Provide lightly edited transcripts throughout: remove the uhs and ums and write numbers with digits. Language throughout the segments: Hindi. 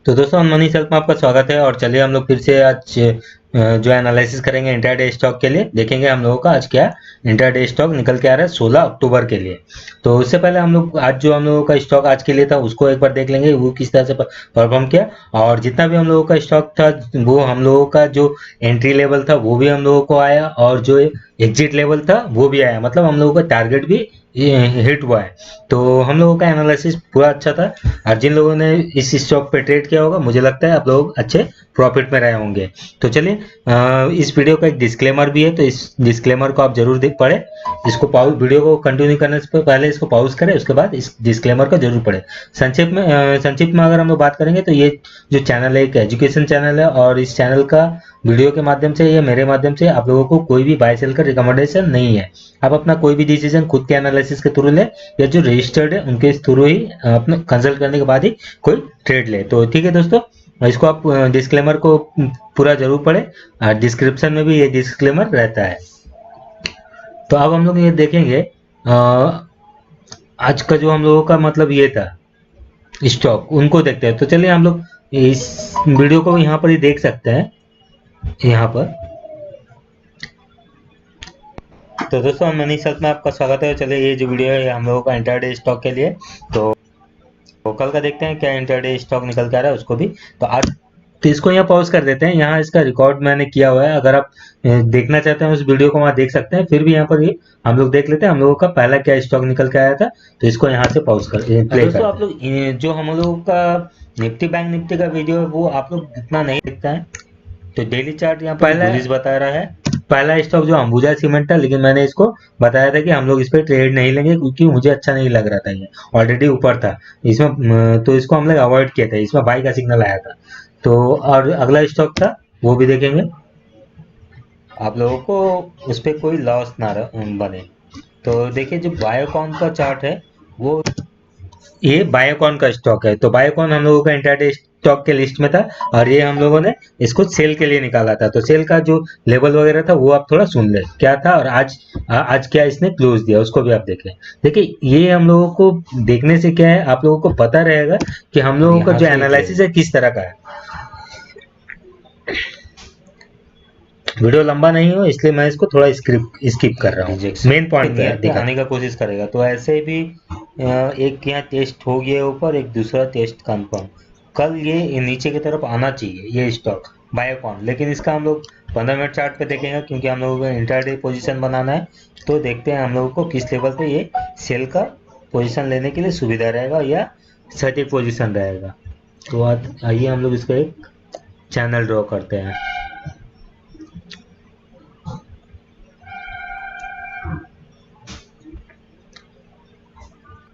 तो दोस्तों मनी सेल्फ में आपका स्वागत है। और चलिए हम लोग फिर से आज जो एनालिसिस करेंगे इंट्राडे स्टॉक के लिए। देखेंगे हम लोगों का आज क्या इंट्राडे स्टॉक निकल के आ रहा है 16 अक्टूबर के लिए। तो उससे पहले हम लोग आज जो हम लोगों का स्टॉक आज के लिए था उसको एक बार देख लेंगे वो किस तरह से परफॉर्म किया। और जितना भी हम लोगों का स्टॉक था वो हम लोगों का जो एंट्री लेवल था वो भी हम लोगों को आया और जो एग्जिट लेवल था वो भी आया, मतलब हम लोगों का टारगेट भी हिट हुआ है। तो हम लोगों का एनालिसिस पूरा अच्छा था। और जिन लोगों ने इस स्टॉक पे ट्रेड किया होगा मुझे लगता है आप लोग अच्छे प्रॉफिट में रहे होंगे। तो चलिए इस वीडियो का एक डिस्क्लेमर भी है, तो इस डिस्क्लेमर को आप जरूर देख पढ़े। इसको पॉज वीडियो को कंटिन्यू करने से पहले इसको पॉज करें, उसके बाद इस डिस्क्लेमर को जरूर पढ़े। संक्षिप्त में अगर हम लोग बात करेंगे तो ये जो चैनल है एक एजुकेशन चैनल है और इस चैनल का वीडियो के माध्यम से या मेरे माध्यम से आप लोगों को कोई भी बाय सेल का रिकमेंडेशन नहीं है। आप अपना कोई भी डिसीजन खुद के एनालिसिस के थ्रू ले या जो रजिस्टर्ड है उनके थ्रू ही अपने कंसल्ट करने के बाद ही कोई ट्रेड ले। तो ठीक है दोस्तों, इसको आप डिस्क्लेमर को पूरा जरूर पढ़े और डिस्क्रिप्शन में भी ये डिस्क्लेमर रहता है। तो अब हम लोग ये देखेंगे आज का जो हम लोगों का मतलब ये था स्टॉक उनको देखते हैं। तो चलिए हम लोग इस वीडियो को यहाँ पर ही देख सकते हैं यहाँ पर। तो दोस्तों मनी सेल्फ में आपका स्वागत है। चलिए ये जो वीडियो है हम लोगों का इंट्राडे स्टॉक के लिए। तो कल का देखते हैं क्या इंट्राडे स्टॉक निकल के आ रहा है उसको भी। तो आज तो इसको यहाँ पॉज कर देते हैं। यहाँ इसका रिकॉर्ड मैंने किया हुआ है, अगर आप देखना चाहते हैं उस वीडियो को वहाँ देख सकते हैं। फिर भी यहाँ पर ये हम लोग देख लेते हैं हम लोगों का पहला क्या स्टॉक निकल के आया था। तो इसको यहाँ से पॉज कर प्ले कर। आप लोग जो हम लोगों का निफ्टी बैंक निफ्टी का वीडियो है वो आप लोग इतना नहीं देखता है। तो डेली चार्ट यहाँ पहला बता रहा है। पहला स्टॉक जो अंबुजा सीमेंट था, लेकिन मैंने इसको बताया था कि हम लोग इस पर ट्रेड नहीं लेंगे क्योंकि मुझे अच्छा नहीं लग रहा था, ये ऑलरेडी ऊपर था इसमें, तो इसको हम लोग अवॉइड किया था। इसमें बाई का सिग्नल आया था। तो और अगला स्टॉक था वो भी देखेंगे आप लोगों को उस पर कोई लॉस ना बने। तो देखिए जो बायोकॉन का चार्ट है वो ये बायोकॉन का स्टॉक है। तो बायोकॉन हम लोगों का इंट्राडे स्टॉक के लिस्ट में था और ये हम लोगों ने इसको सेल के लिए निकाला था। तो सेल का जो लेवल वगैरह था वो आप थोड़ा सुन ले क्या था और आज क्या इसने क्लोज दिया उसको भी आप देखें। देखिए ये हम लोगों को देखने से क्या है आप लोगों को पता रहेगा कि हम लोगों का जो एनालिसिस है किस तरह का है। वीडियो लंबा नहीं हो इसलिए मैं इसको थोड़ा स्किप कर रहा हूँ, मेन पॉइंट दिखाने का कोशिश करेगा। तो ऐसे भी एक यहाँ टेस्ट हो गया ऊपर, एक दूसरा टेस्ट कंफर्म। कल ये नीचे की तरफ आना चाहिए ये स्टॉक बायोकॉन, लेकिन इसका हम लोग 15 मिनट चार्ट पे देखेंगे क्योंकि हम लोगों को इंट्राडे पोजीशन बनाना है। तो देखते हैं हम लोगों को किस लेवल पे ये सेल का पोजीशन लेने के लिए सुविधा रहेगा या सटीक पोजीशन रहेगा। तो आइए हम लोग इसका एक चैनल ड्रॉ करते हैं।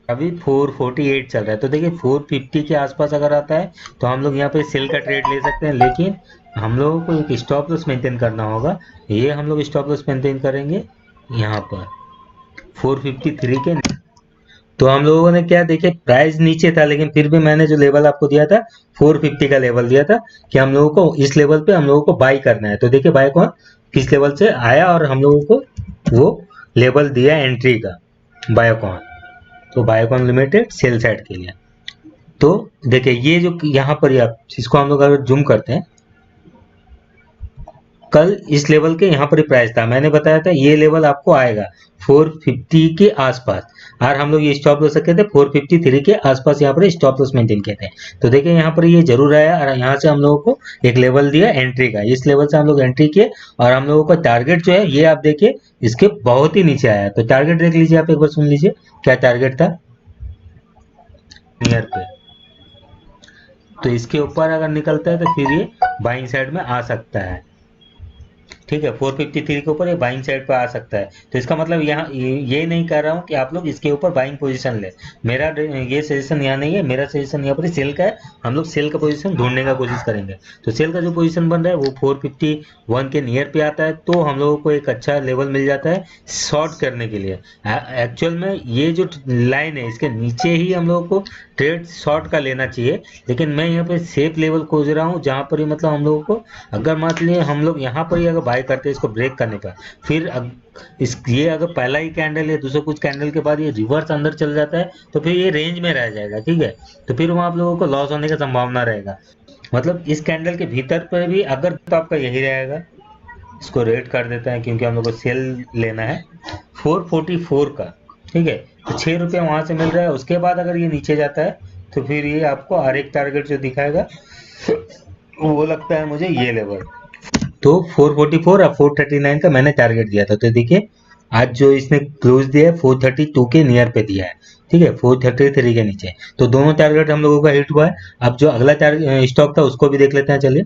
अभी 448 चल रहा है। तो देखिए 450 के आसपास अगर आता है तो हम लोग यहाँ पे सेल का ट्रेड ले सकते हैं, लेकिन हम लोगों को एक स्टॉप लॉस मेंटेन करना होगा। ये हम लोग स्टॉप लॉस मेंटेन करेंगे यहाँ पर 453 के। तो हम लोगों ने क्या देखे प्राइस नीचे था लेकिन फिर भी मैंने जो लेवल आपको दिया था 450 का लेवल दिया था कि हम लोगों को इस लेवल पे हम लोगों को बाई करना है। तो देखिए बाई कौन किस लेवल से आया और हम लोगों को वो लेवल दिया एंट्री का बायोकॉन। तो बायोकॉन लिमिटेड सेल साइड के लिए। तो देखिए ये जो यहाँ पर आप इसको हम लोग अगर जूम करते हैं, कल इस लेवल के यहाँ पर प्राइस था, मैंने बताया था ये लेवल आपको आएगा 450 के आसपास और हम लोग ये स्टॉप लॉस रखे थे 453 के आसपास। यहाँ पर स्टॉप लॉस मेंटेन किए थे। तो देखिए यहाँ पर ये जरूर आया और यहाँ से हम लोगों को एक लेवल दिया एंट्री का। इस लेवल से हम लोग एंट्री किए और हम लोगों का टारगेट जो है ये आप देखिए इसके बहुत ही नीचे आया। तो टारगेट देख लीजिए आप एक बार, सुन लीजिए क्या टारगेट था नियर पे। तो इसके ऊपर अगर निकलता है तो फिर ये बाइंग साइड में आ सकता है। ठीक है 453 के ऊपर ये बाइंग साइड पर आ सकता है। तो इसका मतलब यहाँ ये नहीं कह रहा हूँ कि आप लोग इसके ऊपर बाइंग पोजीशन ले। मेरा ये सजेशन यहाँ नहीं है, मेरा सजेशन यहाँ पर सेल का है। हम लोग सेल का पोजीशन ढूंढने का कोशिश करेंगे। तो सेल का जो पोजीशन बन रहा है वो 451 के नियर पे आता है। तो हम लोगों को एक अच्छा लेवल मिल जाता है शॉर्ट करने के लिए। एक्चुअल में ये जो लाइन है इसके नीचे ही हम लोगों को ट्रेड शॉर्ट का लेना चाहिए, लेकिन मैं यहाँ पे सेफ लेवल खोज रहा हूँ जहाँ पर ही मतलब हम लोगों को अगर मान लिए हम लोग यहाँ पर ही अगर बाय करते हैं इसको ब्रेक करने पर, फिर ये अगर पहला ही कैंडल है दूसरे कुछ कैंडल के बाद ये रिवर्स अंदर चल जाता है तो फिर ये रेंज में रह जाएगा। ठीक है, तो फिर वहाँ आप लोगों को लॉस होने का संभावना रहेगा। मतलब इस कैंडल के भीतर पर भी अगर तो आपका यही रहेगा। इसको रेट कर देते हैं क्योंकि हम लोग को सेल लेना है 444 का। ठीक है, तो 6 रुपये वहां से मिल रहा है। उसके बाद अगर ये नीचे जाता है तो फिर ये आपको और एक टारगेट जो दिखाएगा वो लगता है मुझे ये लेवल। तो 444 और 439 का मैंने टारगेट दिया था। तो देखिए आज जो इसने क्लोज दिया है 432 के नियर पे दिया है। ठीक है, 433 के नीचे। तो दोनों टारगेट हम लोगों का हिट हुआ है। अब जो अगला स्टॉक था उसको भी देख लेते हैं। चलिए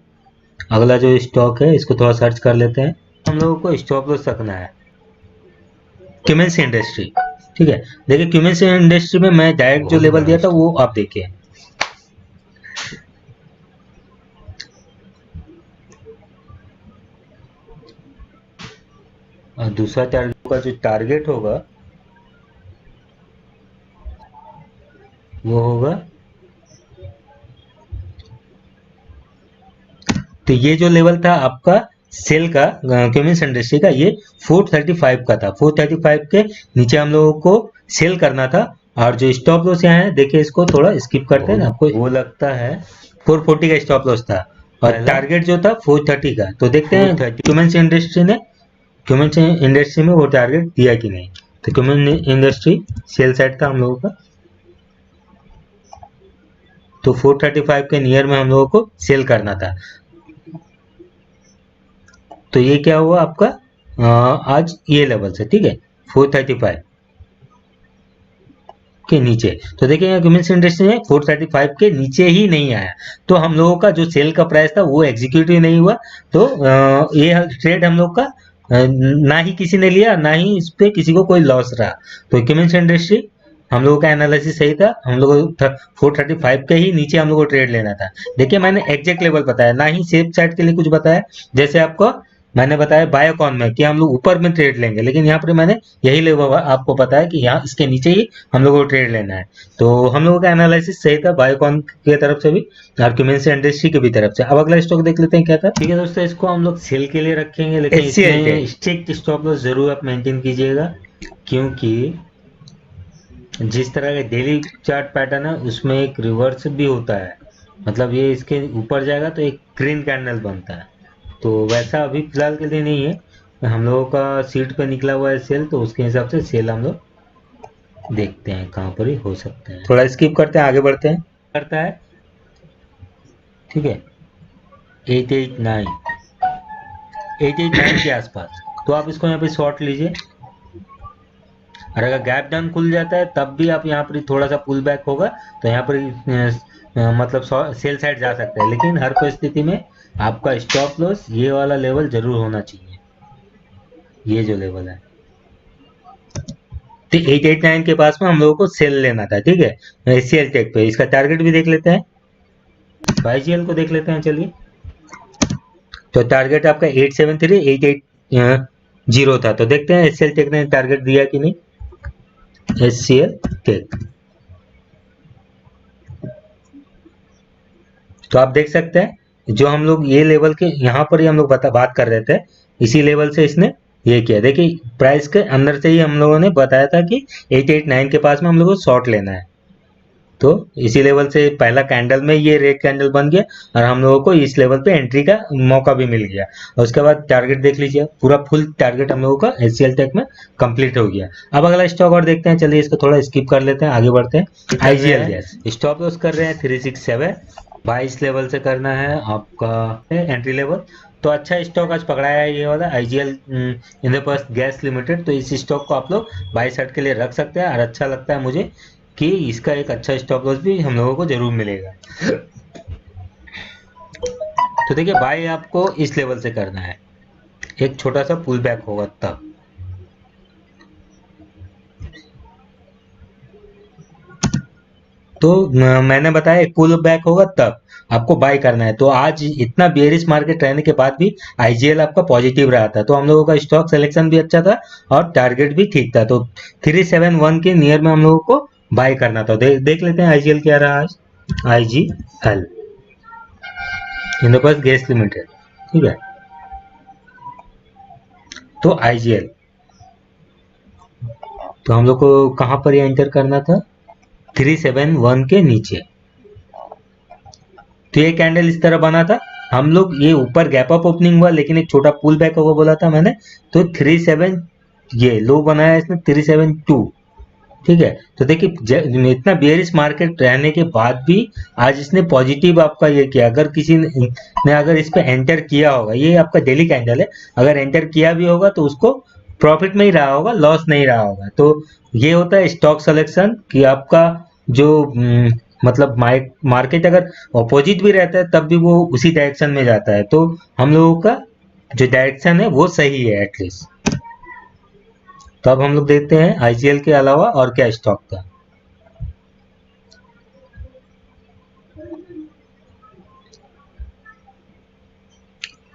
अगला जो स्टॉक है इसको थोड़ा सर्च कर लेते हैं। हम लोगों को स्टॉप लॉस रखना है क्यूमेंस इंडस्ट्री। ठीक है, देखिए क्यूमेंस इंडस्ट्री में मैं डायरेक्ट जो लेवल दिया था वो आप देखिए। और दूसरा टारगेट का जो टारगेट होगा वो होगा, तो ये जो लेवल था आपका सेल का क्यूमेंस इंडस्ट्री का, ये 435 का था। 435 के नीचे हम लोगों को सेल करना था। और जो स्टॉप लॉस यहाँ है देखिए, इसको थोड़ा स्किप करते हैं ना, आपको वो लगता है 440 का स्टॉप लॉस था और टारगेट जो था 430 का। तो देखते हैं क्यूमेंस इंडस्ट्री में वो टारगेट दिया कि नहीं। तो क्यूमेंस इंडस्ट्री सेल साइड था हम लोगों का, तो 435 के नियर में हम लोगों को सेल करना था। तो ये क्या हुआ आपका आज ये लेवल से। ठीक है, 435 के नीचे। तो देखिए यहाँ क्यूमेंस इंडस्ट्री में 435 के नीचे ही नहीं आया। तो हम लोगों का जो सेल का प्राइस था वो एग्जीक्यूट ही नहीं हुआ। तो ये ट्रेड हम लोग का ना ही किसी ने लिया, ना ही इस पे किसी को कोई लॉस रहा। तो क्यूमेंस इंडस्ट्री हम लोगों का एनालिसिस सही था। हम लोग को 435 के ही नीचे हम लोग को ट्रेड लेना था। देखिए मैंने एग्जैक्ट लेवल बताया, ना ही सेफ साइड के लिए कुछ बताया। जैसे आपको मैंने बताया बायोकॉन में कि हम लोग ऊपर में ट्रेड लेंगे, लेकिन यहाँ पर मैंने यही लेवल आपको बताया कि यहाँ इसके नीचे ही हम लोगों को ट्रेड लेना है। तो हम लोगों का एनालिसिस सही था बायोकॉन की तरफ से भी और क्यूमेंस इंडस्ट्री की भी तरफ से। अब अगला स्टॉक देख लेते हैं क्या था। ठीक है दोस्तों, इसको हम लोग सेल के लिए रखेंगे, लेकिन इसमें स्ट्रिक्ट स्टॉप लॉस जरूर आप मेंटेन कीजिएगा, क्योंकि जिस तरह का डेली चार्ट पैटर्न है उसमें एक रिवर्स भी होता है। मतलब ये इसके ऊपर जाएगा तो एक ग्रीन कैंडल बनता है। तो वैसा अभी फिलहाल के लिए नहीं है। हम लोगों का सीट पे निकला हुआ है सेल, तो उसके हिसाब से सेल हम लोग देखते हैं कहाँ पर ही हो सकते हैं। थोड़ा स्किप करते हैं, आगे बढ़ते हैं। करता है ठीक है 889 के आसपास। तो आप इसको यहाँ पे शॉर्ट लीजिए, और अगर गैप डाउन खुल जाता है तब भी आप यहाँ पर थोड़ा सा पुल बैक होगा तो यहाँ पर मतलब सेल साइड जा सकता है। लेकिन हर परिस्थिति में आपका स्टॉप लॉस ये वाला लेवल जरूर होना चाहिए, ये जो लेवल है। तो 889 के पास में हम लोगों को सेल लेना था। ठीक है, एचसीएल टेक पे इसका टारगेट भी देख लेते हैं, वाईजीएल को देख लेते हैं। चलिए, तो टारगेट आपका 873 880 था। तो देखते हैं एचसीएल टेक ने टारगेट दिया कि नहीं। एचसीएल टेक, तो आप देख सकते हैं जो हम लोग ये लेवल के यहाँ पर ही हम लोग बात कर रहे थे, इसी लेवल से इसने ये किया। देखिए प्राइस के अंदर से ही हम लोगों ने बताया था कि 889 के पास में हम लोगों को शॉर्ट लेना है। तो इसी लेवल से पहला कैंडल में ये रेड कैंडल बन गया और हम लोगों को इस लेवल पे एंट्री का मौका भी मिल गया। और उसके बाद टारगेट देख लीजिए, पूरा फुल टारगेट हम लोगों का एचसीएल टेक में कंप्लीट हो गया। अब अगला स्टॉक और देखते हैं। चलिए इसको थोड़ा स्किप कर लेते हैं, आगे बढ़ते हैं। आईजीएल गैस स्टॉप लॉस कर रहे हैं 367, 22 लेवल से करना है आपका एंट्री लेवल। तो अच्छा स्टॉक आज पकड़ाया है ये वाला आईजीएल इंद्रप्रस्थ गैस लिमिटेड। तो इस स्टॉक को आप लोग बाई साइड के लिए रख सकते हैं, और अच्छा लगता है मुझे कि इसका एक अच्छा स्टॉप लॉस भी हम लोगों को जरूर मिलेगा। तो देखिए बाय आपको इस लेवल से करना है, एक छोटा सा पुल बैक होगा तब। तो मैंने बताया एक पुल बैक होगा तब आपको बाय करना है। तो आज इतना बेयरिश मार्केट रहने के बाद भी आईजीएल आपका पॉजिटिव रहा था। तो हम लोगों का स्टॉक सिलेक्शन भी अच्छा था और टारगेट भी ठीक था। तो 371 के नियर में हम लोगों को बाय करना था। देख लेते हैं आईजीएल क्या रहा आज। आईजीएल इंद्रप्रस्थ गैस लिमिटेड, ठीक है। तो आईजीएल, तो हम लोग को कहां पर एंटर करना था, 371 के नीचे। तो ये कैंडल इस तरह बना था, हम लोग ये ऊपर गैप अप ओपनिंग हुआ लेकिन एक छोटा पुल बैक होगा बोला था मैंने, तो 37 ये लो बनाया इसने 372। ठीक है, तो देखिए इतना बेयरिश मार्केट रहने के बाद भी आज इसने पॉजिटिव आपका ये किया। अगर किसी ने अगर इस पे एंटर किया होगा, ये आपका डेली कैंडल है, अगर एंटर किया भी होगा तो उसको प्रॉफिट में ही रहा होगा, लॉस नहीं रहा होगा। तो ये होता है स्टॉक सिलेक्शन कि आपका जो मतलब मार्केट अगर अपोजिट भी रहता है तब भी वो उसी डायरेक्शन में जाता है, तो हम लोगों का जो डायरेक्शन है वो सही है एटलीस्ट। तो अब हम लोग देखते हैं आईजीएल के अलावा और क्या स्टॉक था।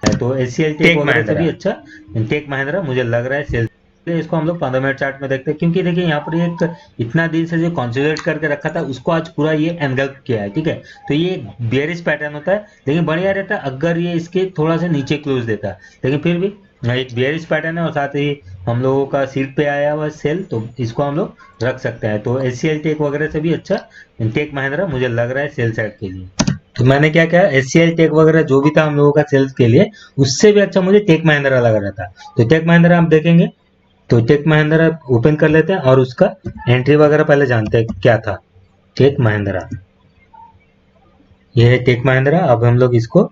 तो एचसीएल टेक वगैरह से भी अच्छा टेक महिंद्रा मुझे लग रहा है सेल। इसको हम लोग 15 मिनट चार्ट में देखते हैं, क्योंकि देखिए यहाँ पर एक इतना दिन से जो कंसोलिडेट करके रखा था उसको आज पूरा ये एनगल्फ किया है। ठीक है, तो ये बेयरिश पैटर्न होता है, लेकिन बढ़िया रहता है अगर ये इसके थोड़ा सा नीचे क्लोज देता, लेकिन फिर भी एक बेयरिश पैटर्न है और साथ ही हम लोगों का सीट पे आया हुआ सेल, तो इसको हम लोग रख सकते हैं। तो एचसीएल टेक वगैरह से भी अच्छा टेक महिंद्रा मुझे लग रहा है सेल साइड के लिए। तो मैंने क्या किया, एचसीएल टेक वगैरह जो भी था हम लोगों का सेल्स के लिए, उससे भी अच्छा मुझे टेक महिंद्रा लग रहा था। तो टेक महिंद्रा हम देखेंगे, तो टेक महिंद्रा ओपन कर लेते हैं और उसका एंट्री वगैरह पहले जानते हैं क्या था। टेक महिंद्रा, ये है टेक महिंद्रा। अब हम लोग इसको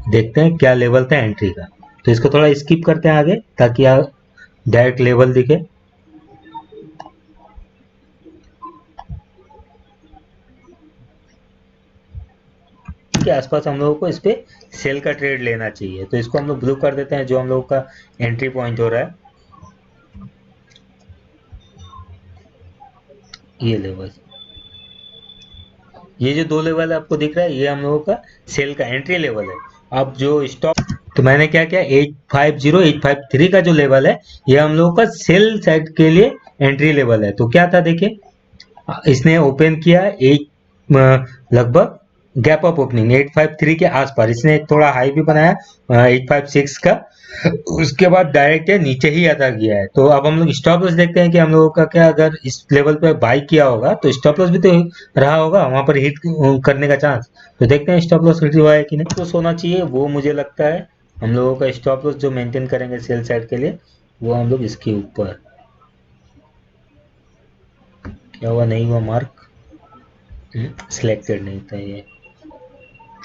देखते हैं क्या लेवल था एंट्री का। तो इसको थोड़ा स्किप करते हैं आगे ताकि डायरेक्ट लेवल दिखे। के आसपास हम लोगों को इस पे सेल का ट्रेड लेना चाहिए, तो इसको हम लोग ब्लू कर देते हैं जो हम लोगों का एंट्री पॉइंट हो रहा है। ये लेवल, ये जो दो लेवल आपको दिख रहा है ये हम लोगों का सेल का एंट्री लेवल है। अब जो स्टॉप, तो मैंने क्या किया 850 853 का जो लेवल है ये हम लोगों का सेल साइड के लिए एंट्री लेवल है। तो क्या था देखिए, इसने ओपन किया लगभग गैप अप ओपनिंग 853 के आसपास, इसने एक थोड़ा हाई भी बनाया 856 का, उसके बाद डायरेक्ट नीचे ही आता गया है। तो अब हम लोग स्टॉप लॉस देखते हैं कि हम लोगों का क्या, अगर इस लेवल पे बाई किया होगा तो स्टॉप लॉस भी तो रहा होगा वहां पर हिट करने का चांस। तो देखते हैं स्टॉप लॉस हिट हुआ है कि नहीं। तो होना चाहिए वो मुझे लगता है हम लोगों का स्टॉप लॉस जो मेंटेन करेंगे सेल साइड के लिए, वो हम लोग इसके ऊपर, क्या हुआ नहीं हुआ मार्क, सिलेक्टेड नहीं था ये,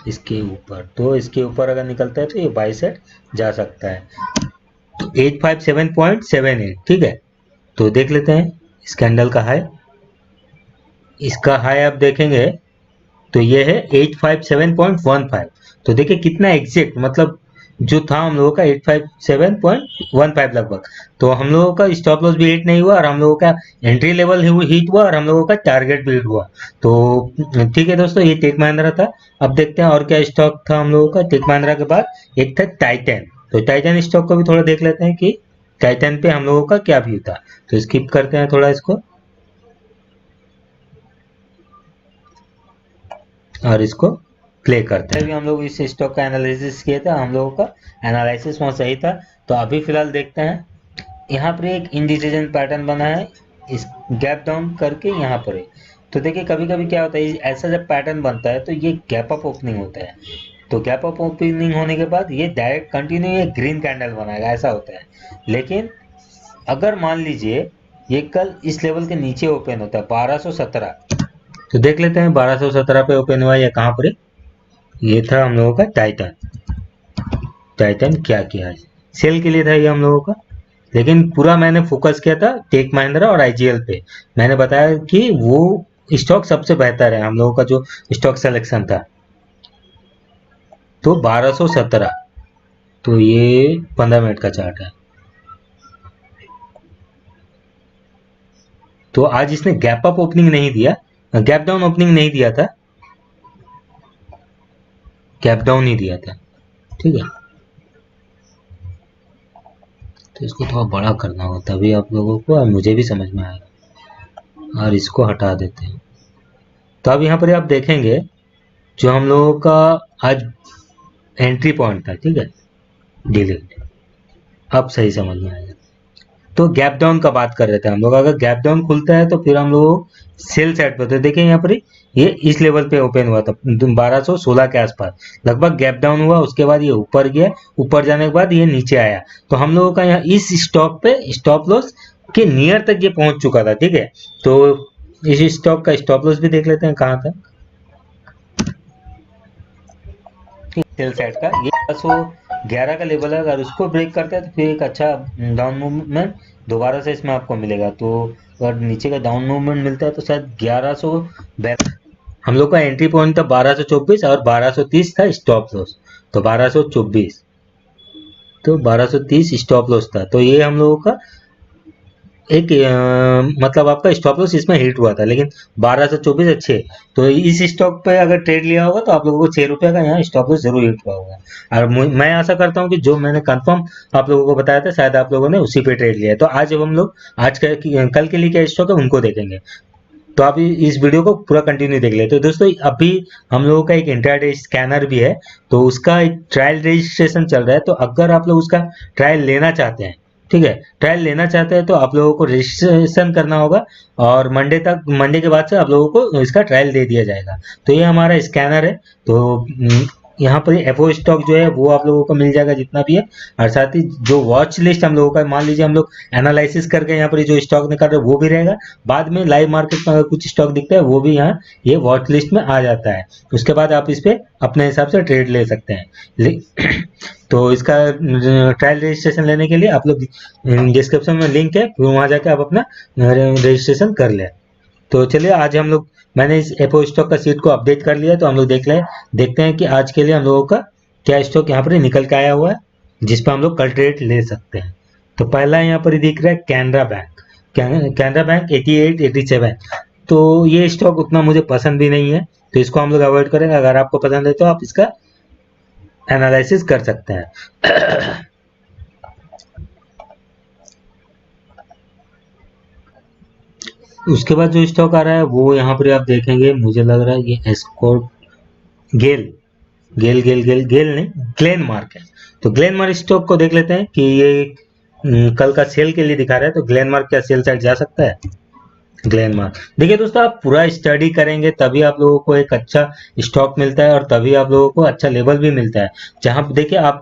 इसके ऊपर। तो इसके ऊपर अगर निकलता है तो ये बाई साइड जा सकता है। तो 857.78, ठीक है। तो देख लेते हैं इस कैंडल का हाई, इसका हाई आप देखेंगे तो ये है 857.15। तो देखिए कितना एग्जैक्ट, मतलब जो था हम लोगों का 857.15 लगभग। तो हम लोगों का स्टॉप लॉस भी हिट नहीं हुआ और हम लोगों का एंट्री लेवल हिट हुआ और हम लोगों का टारगेट भी हिट हुआ। तो ठीक है दोस्तों, ये टेक महिंद्रा था। अब देखते हैं और क्या स्टॉक था हम लोगों का टेक महिंद्रा के बाद। एक था टाइटन, तो टाइटन स्टॉक को भी थोड़ा देख लेते हैं कि टाइटन पे हम लोगों का क्या व्यू था। तो स्किप करते हैं थोड़ा इसको और इसको प्ले करते हैं। अभी हम लोग इस स्टॉक का एनालिसिस किया था, हम लोगों का एनालिसिस वहाँ सही था। तो अभी फिलहाल देखते हैं, यहाँ पर एक इंडिसीजन पैटर्न बना है, इस गैप डाउन करके यहाँ पर है। तो देखिए कभी कभी क्या होता है, ऐसा जब पैटर्न बनता है तो ये गैप अप ओपनिंग होता है। तो गैप अप ओपनिंग होने के बाद ये डायरेक्ट कंटिन्यू ये ग्रीन कैंडल बनाएगा, ऐसा होता है। लेकिन अगर मान लीजिए ये कल इस लेवल के नीचे ओपन होता है 1217, तो देख लेते हैं 1217 पे ओपन हुआ या कहाँ पर है। ये था हम लोगों का टाइटन। टाइटन क्या किया है, सेल के लिए था ये हम लोगों का, लेकिन पूरा मैंने फोकस किया था टेक महिंद्रा और आईजीएल पे। मैंने बताया कि वो स्टॉक सबसे बेहतर है हम लोगों का जो स्टॉक सिलेक्शन था। तो 1217, तो ये 15 मिनट का चार्ट है। तो आज इसने गैप अप ओपनिंग नहीं दिया, गैप डाउन ओपनिंग नहीं दिया था, गैप डाउन ही दिया था। ठीक है, तो इसको थोड़ा बड़ा करना होगा तभी आप लोगों को और मुझे भी समझ में आएगा। और इसको हटा देते हैं। तो अब यहाँ पर आप देखेंगे जो हम लोगों का आज एंट्री पॉइंट था, ठीक है, डिलीट, अब सही समझ में आएगा। तो गैप डाउन का बात कर रहे थे हम लोग, अगर गैप डाउन खुलता है तो फिर हम लोग सेल साइड पे, तो देखिए यहाँ पर ये इस लेवल पे ओपन हुआ था 1216 के आसपास, लगभग गैप डाउन हुआ, उसके बाद ये ऊपर गया, ऊपर जाने के बाद ये नीचे आया। तो हम लोगों का यहाँ इस स्टॉक पे स्टॉप लॉस के नियर तक ये पहुंच चुका था। ठीक है, तो इस स्टॉक का स्टॉप लॉस भी देख लेते हैं कहाँ था सेल साइड का। ये 11 का लेवल है, अगर उसको ब्रेक करता है तो फिर एक अच्छा डाउन मूवमेंट दोबारा से इसमें आपको मिलेगा। तो अगर नीचे का डाउन मूवमेंट मिलता है तो शायद 1100, हम लोग का एंट्री पॉइंट था 1224 और 1230 था स्टॉप लॉस, तो 1224, तो 1230 स्टॉप लॉस था। तो ये हम लोगों का एक मतलब आपका स्टॉप लॉस इसमें हिट हुआ था, लेकिन 1224 अच्छे। तो इस स्टॉक पे अगर ट्रेड लिया होगा तो आप लोगों को 6 रुपए का यहाँ स्टॉप लॉस जरूर हिट हुआ होगा। और मैं आशा करता हूँ कि जो मैंने कंफर्म आप लोगों को बताया था शायद आप लोगों ने उसी पे ट्रेड लिया है। तो आज जब हम लोग आज कल के लिए क्या स्टॉक है उनको देखेंगे, तो आप इस वीडियो को पूरा कंटिन्यू देख लेते तो दोस्तों अभी हम लोगों का एक इंट्राडे स्कैनर भी है, तो उसका एक ट्रायल रजिस्ट्रेशन चल रहा है। तो अगर आप लोग उसका ट्रायल लेना चाहते हैं, ठीक है, ट्रायल लेना चाहते हैं तो आप लोगों को रजिस्ट्रेशन करना होगा, और मंडे के बाद से आप लोगों को इसका ट्रायल दे दिया जाएगा। तो ये हमारा स्कैनर है। तो यहाँ पर एफओ स्टॉक जो है वो आप लोगों को मिल जाएगा जितना भी है, और साथ ही जो वॉच लिस्ट हम लोगों का, मान लीजिए हम लोग एनालिसिस करके यहाँ पर जो स्टॉक निकाल रहे हैं वो भी रहेगा, बाद में लाइव मार्केट में अगर कुछ स्टॉक दिखता है वो भी यहाँ ये वॉच लिस्ट में आ जाता है। उसके बाद आप इस पे अपने हिसाब से ट्रेड ले सकते हैं। तो इसका ट्रायल रजिस्ट्रेशन लेने के लिए आप लोग डिस्क्रिप्शन में लिंक है, फिर वहाँ जाके आप अपना रजिस्ट्रेशन कर लें। तो चलिए आज हम लोग, मैंने इस एपो स्टॉक का सीट को अपडेट कर लिया, तो हम लोग देखते हैं कि आज के लिए हम लोगों का क्या स्टॉक यहाँ पर निकल के आया हुआ है जिस पर हम लोग कल ट्रेड ले सकते हैं। तो पहला यहाँ पर दिख रहा है कैनरा बैंक। कैनरा बैंक 88, 87। तो ये स्टॉक उतना मुझे पसंद भी नहीं है, तो इसको हम लोग अवॉइड करेंगे। अगर आपको पसंद है तो आप इसका एनालिसिस कर सकते हैं। उसके बाद जो स्टॉक आ रहा है वो यहाँ पर आप देखेंगे, मुझे लग रहा है ये एस्कॉर्ट गेल गेल गेल गेल गेल नहीं, ग्लेन मार्क है। तो ग्लेन मार्क स्टॉक को देख लेते हैं कि ये कल का सेल के लिए दिखा रहा है। तो ग्लेन मार्क क्या सेल साइड जा सकता है? ग्लेन मार्क देखिए दोस्तों, आप पूरा स्टडी करेंगे तभी आप लोगों को एक अच्छा स्टॉक मिलता है, और तभी आप लोगों को अच्छा लेवल भी मिलता है। जहां पे देखिए आप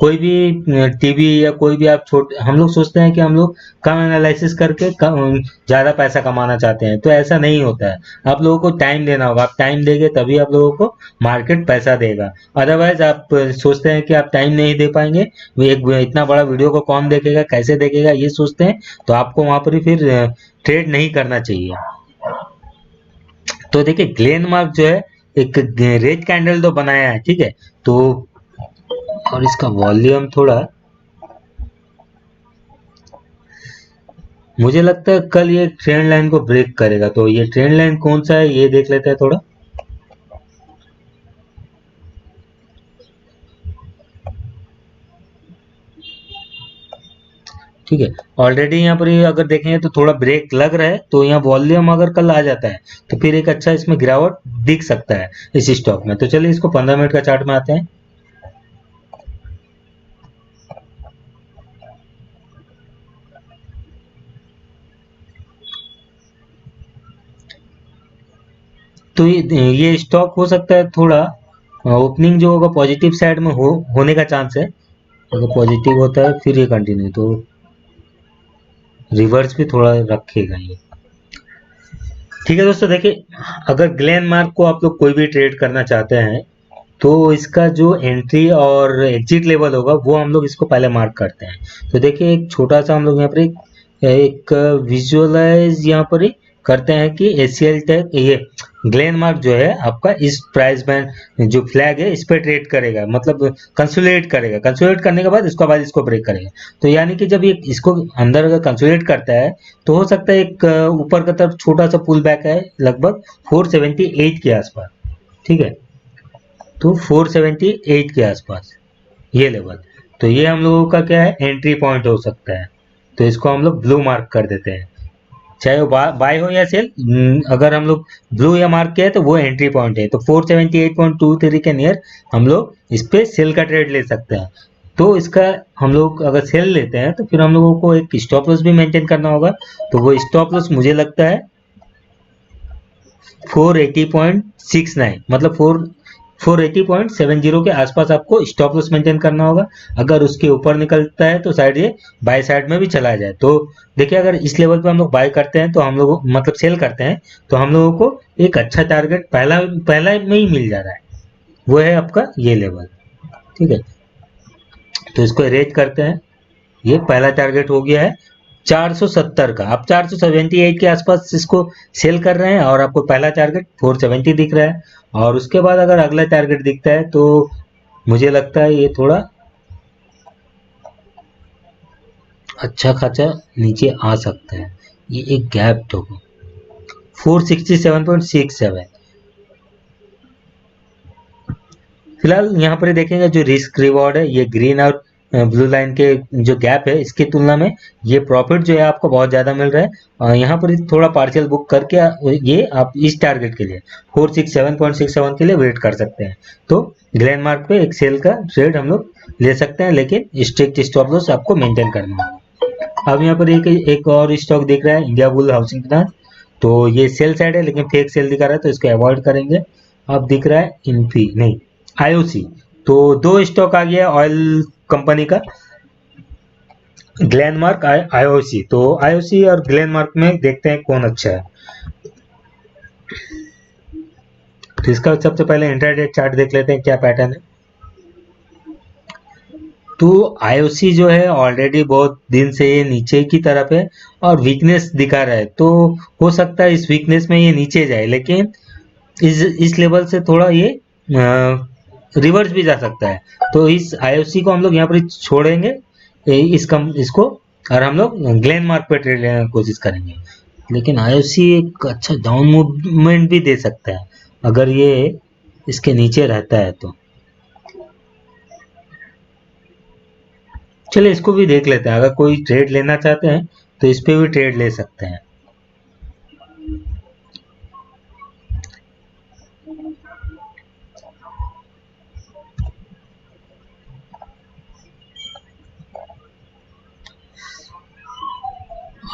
कोई भी टीवी या कोई भी आप हम लोग सोचते हैं कि हम लोग कम एनालिसिस करके कम ज्यादा पैसा कमाना चाहते हैं, तो ऐसा नहीं होता है। आप लोगों को टाइम देना होगा, आप टाइम देंगे तभी आप लोगों को मार्केट पैसा देगा। अदरवाइज आप सोचते हैं कि आप टाइम नहीं दे पाएंगे, वो एक इतना बड़ा वीडियो को कौन देखेगा, कैसे देखेगा, ये सोचते हैं, तो आपको वहां पर ही फिर ट्रेड नहीं करना चाहिए। तो देखिए ग्लेन मार्क जो है एक रेड कैंडल तो बनाया है, ठीक है। तो और इसका वॉल्यूम थोड़ा, मुझे लगता है कल ये ट्रेंड लाइन को ब्रेक करेगा। तो ये ट्रेंड लाइन कौन सा है ये देख लेते हैं थोड़ा। ठीक है, ऑलरेडी यहाँ पर अगर देखेंगे तो थोड़ा ब्रेक लग रहा है, तो यहाँ वॉल्यूम अगर कल आ जाता है तो फिर एक अच्छा इसमें गिरावट दिख सकता है इस स्टॉक में। तो चलिए इसको 15 मिनट का चार्ट में आते हैं। तो ये स्टॉक हो सकता है थोड़ा ओपनिंग जो होगा पॉजिटिव साइड में होने का चांस है। अगर पॉजिटिव होता है फिर ये कंटिन्यू, तो रिवर्स भी थोड़ा रखेगा ये। ठीक है दोस्तों, देखिए अगर ग्लेन मार्क को आप लोग कोई भी ट्रेड करना चाहते हैं तो इसका जो एंट्री और एग्जिट लेवल होगा वो हम लोग इसको पहले मार्क करते हैं। तो देखिए एक छोटा सा हम लोग यहाँ पर एक विजुअलाइज यहाँ पर ही करते हैं कि एसीएल टेक, ये ग्लेन मार्क जो है आपका इस प्राइस बैंड जो फ्लैग है इस पे ट्रेड करेगा, मतलब कंसोलिडेट करेगा। कंसोलिडेट करने के बाद इसको इसको ब्रेक करेगा। तो यानी कि जब ये इसको अंदर अगर कंसोलिडेट करता है तो हो सकता है एक ऊपर का तरफ छोटा सा पुल बैक है लगभग 478 के आसपास। ठीक है, तो 478 के आसपास ये लेवल, तो ये हम लोगों का क्या है एंट्री पॉइंट हो सकता है। तो इसको हम लोग ब्लू मार्क कर देते हैं, चाहे वो बाय हो या सेल। अगर हम लोग ब्लू या मार्क किया है तो वो एंट्री पॉइंट है। तो 478.23 के नियर हम लोग इस पे सेल का ट्रेड ले सकते हैं। तो इसका हम लोग अगर सेल लेते हैं तो फिर हम लोगों को एक स्टॉप लॉस भी मेंटेन करना होगा। तो वो स्टॉप लॉस मुझे लगता है 480.69 मतलब 480.70 के आसपास आपको स्टॉप लॉस मेंटेन करना होगा। अगर उसके ऊपर निकलता है तो साइड ये बाय साइड में भी चला जाए तो देखिए, अगर इस लेवल पे हम लोग बाय करते हैं तो हम लोग मतलब सेल करते हैं तो हम लोगों को एक अच्छा टारगेट पहला पहला में ही मिल जा रहा है, वो है आपका ये लेवल। ठीक है, तो इसको रेज करते हैं। ये पहला टारगेट हो गया है 470 का। आप 478 के आसपास इसको सेल कर रहे हैं और आपको पहला टारगेट 470 दिख रहा है। और उसके बाद अगर अगला टारगेट दिखता है तो मुझे लगता है ये थोड़ा अच्छा खासा नीचे आ सकता है। ये एक गैप तो 467.67। फिलहाल यहाँ पर देखेंगे जो रिस्क रिवॉर्ड है ये ग्रीन और ब्लू लाइन के जो गैप है इसकी तुलना में ये प्रॉफिट जो है आपको बहुत ज़्यादा मिल रहा है। यहाँ पर थोड़ा पार्शियल बुक करके ये आप इस टारगेट के लिए 467.67 के लिए वेट कर सकते हैं। तो ग्लैन मार्क पे एक सेल का ट्रेड हम लोग ले सकते हैं, लेकिन स्ट्रिक्ट स्टॉप लॉस आपको मेंटेन करना होगा। अब यहाँ पर एक और स्टॉक दिख रहा है, इंडिया बुल हाउसिंग फाइनेंस। तो ये सेल साइड है लेकिन फेक सेल दिखा रहा है तो इसको अवॉइड करेंगे। अब दिख रहा है इन्फी नहीं आईओसी। तो दो स्टॉक आ गया ऑयल कंपनी का, ग्लेनमार्क आईओसी। तो आईओसी और ग्लेनमार्क में देखते हैं कौन अच्छा है। तो इसका सबसे पहले इंट्राडे चार्ट देख लेते हैं क्या पैटर्न है। तो आईओसी जो है ऑलरेडी बहुत दिन से ये नीचे की तरफ है और वीकनेस दिखा रहा है। तो हो सकता है इस वीकनेस में ये नीचे जाए, लेकिन इस लेवल से थोड़ा ये रिवर्स भी जा सकता है। तो इस आईओसी को हम लोग यहाँ पर छोड़ेंगे इसको, और हम लोग ग्लेन मार्क पे ट्रेड लेने की कोशिश करेंगे। लेकिन आईओसी एक अच्छा डाउन मूवमेंट भी दे सकता है अगर ये इसके नीचे रहता है तो। चलिए इसको भी देख लेते हैं, अगर कोई ट्रेड लेना चाहते हैं तो इस पे भी ट्रेड ले सकते हैं।